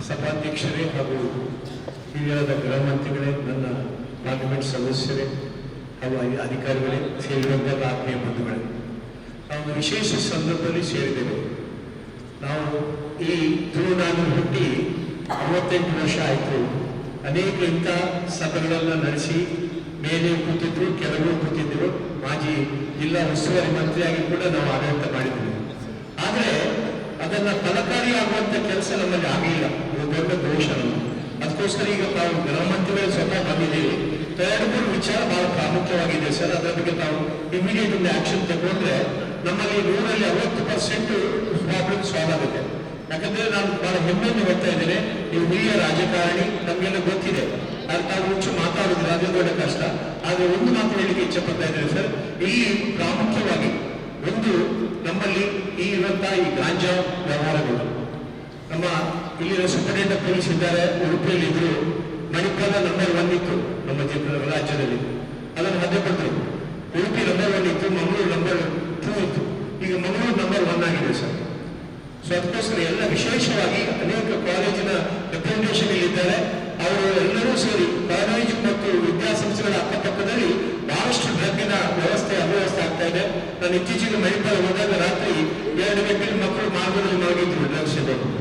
ಸಭಾಧ್ಯಕ್ಷರೇ ಹಾಗೂ ಹಿರಿಯರಾದ ಗೃಹ ಮಂತ್ರಿಗಳೇ, ನನ್ನ ಪಾರ್ಲಿಮೆಂಟ್ ಸದಸ್ಯರೇ ಹಾಗೂ ಅಧಿಕಾರಿಗಳೇ, ಸೇರಿರುವಂತಹ ಆತ್ಮೀಯ ಬಂಧುಗಳೇ, ನಾವು ವಿಶೇಷ ಸಂದರ್ಭದಲ್ಲಿ ಸೇರಿದ್ದೇವೆ. ನಾವು ಈ ತುಳುನಾಡು ಹುಟ್ಟಿ 68 ವರ್ಷ ಆಯಿತು. ಅನೇಕ ಇಂಥ ಸಭೆಗಳನ್ನು ನಡೆಸಿ ಮೇಲೆ ಕೂತಿದ್ರು, ಕೆಲವರು ಕೂತಿದ್ರು. ಮಾಜಿ ಜಿಲ್ಲಾ ಉಸ್ತುವಾರಿ ಮಂತ್ರಿಯಾಗಿ ಕೂಡ ನಾವು ಆಡಳಿತ ಮಾಡಿದ್ದೀವಿ. ಆದರೆ ಅದನ್ನ ಫಲಕಾರಿಯಾಗುವಂತ ಕೆಲಸ ನಮ್ಮಲ್ಲಿ ಆಗಲಿಲ್ಲ. ಇದು ದೊಡ್ಡ ದೋಷ. ಅದಕ್ಕೋಸ್ಕರ ಈಗ ತಾವು ಗೃಹ ಮಂತ್ರಿಗಳು ಸ್ವತಃ ಬಂದಿದ್ದೀವಿ. 2-3 ವಿಚಾರ ಬಹಳ ಪ್ರಾಮುಖ್ಯವಾಗಿದೆ ಸರ್. ಅದರ ಬಗ್ಗೆ ತಾವು ಇಮಿಡಿಯೇಟ್ ಒಂದು ಆಕ್ಷನ್ ತಗೊಂಡ್ರೆ ನಮ್ಮಲ್ಲಿ 100ರಲ್ಲಿ 60% ಪ್ರಾಬ್ಲಮ್ ಸಾಲ್ವ್ ಆಗುತ್ತೆ. ಯಾಕಂದ್ರೆ ನಾನು ಬಹಳ ಹೆಮ್ಮೆಯನ್ನು ಹೇಳ್ತಾ ಇದ್ದೇನೆ, ನೀವು ಹಿರಿಯ ರಾಜಕಾರಣಿ, ನಮಗೆಲ್ಲ ಗೊತ್ತಿದೆ. ಅದು ತಾವು ಮುಂಚೆ ಮಾತಾಡಿದ್ರೆ ಅದೇ ದೊಡ್ಡ ಕಷ್ಟ. ಆದರೆ ಒಂದು ಮಾತು ಹೇಳಿಕೆ ಇಚ್ಛೆ ಪಡ್ತಾ ಇದ್ದೇನೆ ಸರ್. ಇಲ್ಲಿ ಪ್ರಾಮುಖ್ಯವಾಗಿ ಒಂದು ನಮ್ಮಲ್ಲಿ ಇರುವಂತಹ ಈ ಗಾಂಜಾ ವ್ಯವಹಾರಗಳು, ನಮ್ಮ ಇಲ್ಲಿನ ಸೂಪರಿಂಟೆಂಡೆಂಟ್ ಪೊಲೀಸ್ ಇದ್ದಾರೆ, ಉಡುಪಿಯಲ್ಲಿ ಇದ್ರು. ಮಣಿಪಾಲ ನಂಬರ್ 1 ಇತ್ತು ನಮ್ಮ ರಾಜ್ಯದಲ್ಲಿ, ಅದನ್ನು ಮಧ್ಯಪಟ್ಟರು. ಉಡುಪಿ ನಂಬರ್ 1 ಇತ್ತು, ಮಂಗಳೂರು ನಂಬರ್ 2 ಇತ್ತು. ಈಗ ಮಂಗಳೂರು ನಂಬರ್ 1 ಆಗಿದೆ ಸರ್. ಸೊ ಅದಕ್ಕೋಸ್ಕರ ಎಲ್ಲ ವಿಶೇಷವಾಗಿ ಅನೇಕ ಕಾಲೇಜಿನ ರೆಪ್ರೆಸೆಂಟೇಷನ್ ಇದ್ದಾರೆ. ಅವರು ಎಲ್ಲರೂ ಸೇರಿ ಕಾಲೇಜು ಮತ್ತು ವಿದ್ಯಾಸಂಸ್ಥೆಗಳ ಅಕ್ಕಪಕ್ಕದಲ್ಲಿ ಬಹಳಷ್ಟು ಡ್ರಗ್ಗಿನ ಅವ್ಯವಸ್ಥೆ ಆಗ್ತಾ ಇದೆ. ನಾನು ಇತ್ತೀಚೆಗೆ ಮಣಿಪಾಲ ಹೋದಾಗ ರಾತ್ರಿ 2 ಗಂಟೆಗೆ ಮಕ್ಕಳು ಮಾರ್ಗದಲ್ಲಿ ಮಲಗಿದ್ರು ಡ್ರಗ್ಸ್ ತಗೊಂಡು.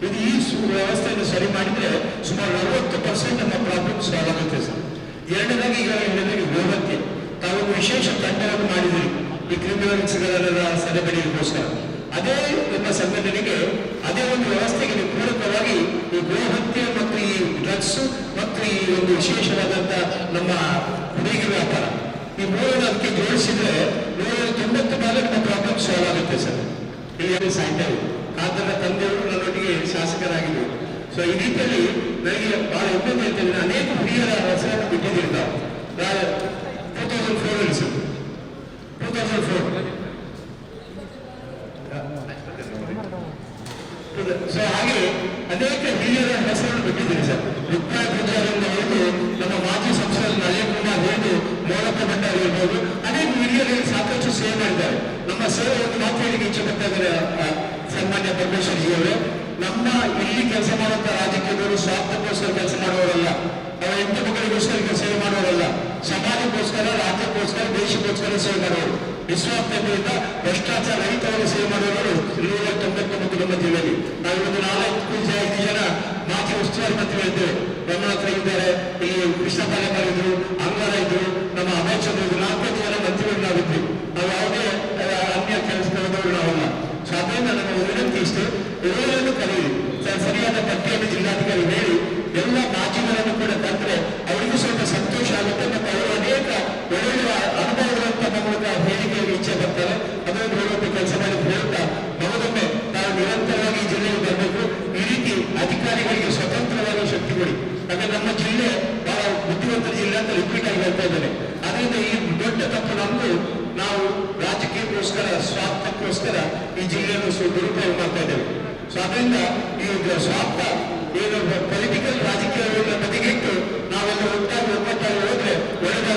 ಇದು ಈ ವ್ಯವಸ್ಥೆಯನ್ನು ಸರಿ ಮಾಡಿದ್ರೆ ಸುಮಾರು 40% ನಮ್ಮ ಪ್ರಾಬ್ಲಮ್ ಸಾಲ್ವ್ ಆಗುತ್ತೆ ಸರ್. ಎರಡನೇದಾಗಿ ಈಗ ಹೇಳಿದ್ರೆ ಗೋಹತ್ಯೆ. ತಾವೊಂದು ವಿಶೇಷ ತಂಡವನ್ನು ಮಾಡಿದ್ರಿ ಈ ಕ್ರಿಮಿನಲ್ಸ್ಗಳೆಲ್ಲ ಸೆರೆಬಡಿಗೋಸ್ಕರ. ಅದೇ ನಮ್ಮ ಸಂಘಟನೆಗೆ ಅದೇ ಒಂದು ವ್ಯವಸ್ಥೆಗೆ ಪೂರಕವಾಗಿ ಈ ಗೋಹತ್ಯೆ ಮತ್ತು ಈ ಡ್ರಗ್ಸ್ ಮತ್ತು ಈ ಒಂದು ವಿಶೇಷವಾದಂತ ನಮ್ಮ ಹುಡುಗಿ ವ್ಯಾಪಾರ, ಈ ಮೂರನ್ನು ಅದಕ್ಕೆ ಜೋಡಿಸಿದ್ರೆ 190% ನಮ್ಮ ಪ್ರಾಬ್ಲಮ್ ಸಾಲ್ವ್ ಆಗುತ್ತೆ ಸರ್. ಇಲ್ಲಿ ಸಾಯ್ತಾ ಇದೆ. ಕಾಂತನ ತಂದೆಯವರು ನನ್ನೊಟ್ಟಿಗೆ ಶಾಸಕರಾಗಿದ್ದರು. ಸೊ ಈ ರೀತಿಯಲ್ಲಿ ನನಗೆ ಬಹಳ ಹೆಮ್ಮೆ ಹೇಳ್ತೇನೆ. ಅನೇಕ ಹುಡುಗಿಯರ ಹೆಸರನ್ನು ಬಿಟ್ಟಿದ್ದೀರಿ ನಾವು 2004 ಸರ್. 2004 ಸೊ ಹಾಗೆ ಅನೇಕ ಹಿರಿಯರ ಹೆಸರನ್ನು ಬಿಟ್ಟಿದ್ದೀರಿ ಸರ್. ರುಕ್ಮಾಯಿ ಪೂಜಾರಿಂದ ಹಿಡಿದು ನಮ್ಮ ಮಾಜಿ ಸಂಸದ ನಳಿನ್ ಕುಮಾರ್ ಹಿಡಿದು ಮೋಳಪ್ಪ ಭಟ್ಟ ಆಗಿರ್ಬೋದು, ಅನೇಕ ಹಿರಿಯರಿಗೆ ಸಾಕಷ್ಟು ಸೇವೆ ಮಾಡಿದ್ದಾರೆ. ನಮ್ಮ ಸೇವೆ ಒಂದು ಮಾತು ಹೇಳಿಕೆ ಇಚ್ಛೆ ಪಡ್ತಾ ಇದ್ದಾರೆ ಸನ್ಮಾನ್ಯ ಪರಮೇಶ್ವರ್ ಜಿ ಅವರೇ. ನಮ್ಮ ಇಲ್ಲಿ ಕೆಲಸ ಮಾಡುವಂತ ರಾಜಕೀಯದವರು ಸ್ವಾರ್ಥಕ್ಕೋಸ್ಕರ ಕೆಲಸ ಮಾಡುವವರಲ್ಲ, ಅವರ ಹೆಂಡತಿ ಮಕ್ಕಳಿಗೋಸ್ಕರ ಸೇವೆ ಮಾಡುವವರಲ್ಲ, ಸಮಾಜಕ್ಕೋಸ್ಕರ, ರಾಜ್ಯಕ್ಕೋಸ್ಕರ, ದೇಶಕ್ಕೋಸ್ಕರ ಸೇವೆ ಮಾಡುವವರು. ನಿಸ್ವಾರ್ಥತೆಯಿಂದ ಭ್ರಷ್ಟಾಚಾರ ರಹಿತವಾಗಿ ಸೇವೆ ಮಾಡುವವರು 199 ನಮ್ಮ ಜಿಲ್ಲೆಯಲ್ಲಿ. ನಾವು ಒಂದು 4-5 ಜನ ಮಾಜಿ ಉಸ್ತುವಾರಿ ಮಂತ್ರಿಗಳಿದ್ದೇವೆ. ರಮಣಾತ್ರ ಇದ್ದಾರೆ, ಇಲ್ಲಿ ಕೃಷ್ಣ ಪಾಲೇಕರ್ ಇದ್ರು, ಅಂಗಾರ ಇದ್ರು, ನಮ್ಮ ಅಭಯ್ ಚಂದ್ರ ಇದ್ರು. 4-5 ಜನ ಮಂತ್ರಿಗಳು ನಾವಿದ್ವಿ. ನಾವು ಯಾವುದೇ ಅನ್ಯ ಕೆಲಸದವರು ನಾವಲ್ಲ. ಸೊ ಅದರಿಂದ ನಮ್ಮ ವಿನಂತಿ ಇಷ್ಟು, ಎಲ್ಲರನ್ನು ಕರೆಯಿರಿ ಸರ್. ಸರಿಯಾದ ಪಟ್ಟಿಯನ್ನು ಜಿಲ್ಲಾಧಿಕಾರಿ ಹೇಳಿ ಎಲ್ಲ ಮಾಜಿಗಳನ್ನು ಕೂಡ ತಂದ್ರೆ ಅವರಿಗೂ ಸ್ವಲ್ಪ ಸಂತೋಷ ಆಗುತ್ತೆ. ಮತ್ತು ಅವರು ಅನೇಕ ಒಳ್ಳೆಯ ಅನುಭವಗಳಂತ ಮೂಲಕ ಹೇಳಿಕೆಯಲ್ಲಿ ಇಚ್ಛೆ ಬರ್ತಾರೆ. ಅದನ್ನು ಹೇಳುವಂತ ಕೆಲಸ ಮಾಡಿ ಹೇಳ್ತಾ ಮಗದೊಮ್ಮೆ ನಾವು ನಿರಂತರವಾಗಿ ಈ ಜಿಲ್ಲೆಗೆ ಬರಬೇಕು. ಈ ರೀತಿ ಅಧಿಕಾರಿಗಳಿಗೆ ಸ್ವತಂತ್ರವಾಗಿ ಶಕ್ತಿ ಕೊಡಿ. ಯಾಕಂದ್ರೆ ನಮ್ಮ ಜಿಲ್ಲೆ ಬಹಳ ಬುದ್ಧಿವಂತ ಜಿಲ್ಲೆ ಅಂತ ರಿಪೀಟ್ ಆಗಿ ಹೇಳ್ತಾ ಇದ್ದೇನೆ. ಅದರಿಂದ ಈ ದೊಡ್ಡ ತಪ್ಪು ನಮ್ದು, ನಾವು ರಾಜಕೀಯಕ್ಕೋಸ್ಕರ, ಸ್ವಾರ್ಥಕ್ಕೋಸ್ಕರ ಈ ಜಿಲ್ಲೆಯನ್ನು ದುರುಪಯೋಗ ಮಾಡ್ತಾ ಇದ್ದೇವೆ. ಸೊ ಅದರಿಂದ ಈ ಸ್ವಾರ್ಥ ಏನು ಪೊಲಿಟಿಕಲ್ ರಾಜಕೀಯ ಬದಿಗಿಟ್ಟು ನಾವೆಲ್ಲ ಒಟ್ಟಾಗಿ ಒಗ್ಗಟ್ಟಾಗಿ ಹೋದ್ರೆ ಒಳ್ಳೆದ